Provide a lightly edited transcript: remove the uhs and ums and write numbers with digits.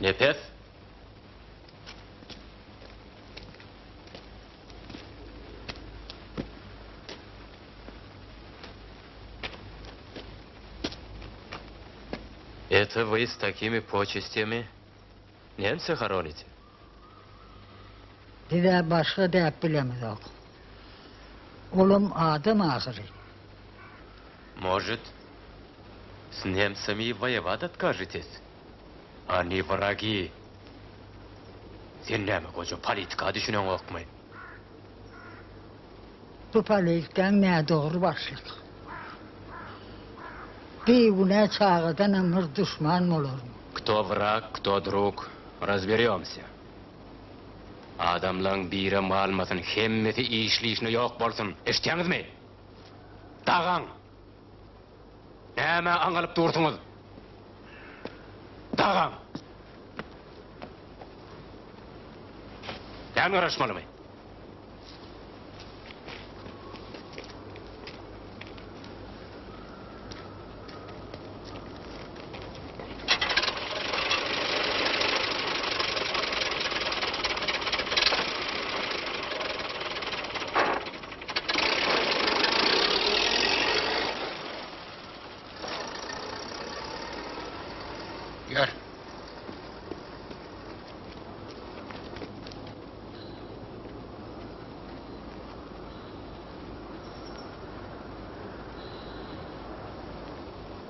Nepes? Это вы с такими почестями немца хороните? Bir de başka deyip bilemedik. Oğlum adam ahırı. Может, с немцами воевать откажетесь? Они враги. Sen näme goja politika düşünen okmay? Bu politikten ne doğru başlık. Bir güne çağıdan ömür düşman olur mu? Кто враг, кто друг, разберемся. Adamlan biri malmasın, hemmeti işleyişini yok bolsun. Eşitýäňiz mi? Dağan. Näme aňalyp dursunuz? Dağan. Näme garaşmalymy?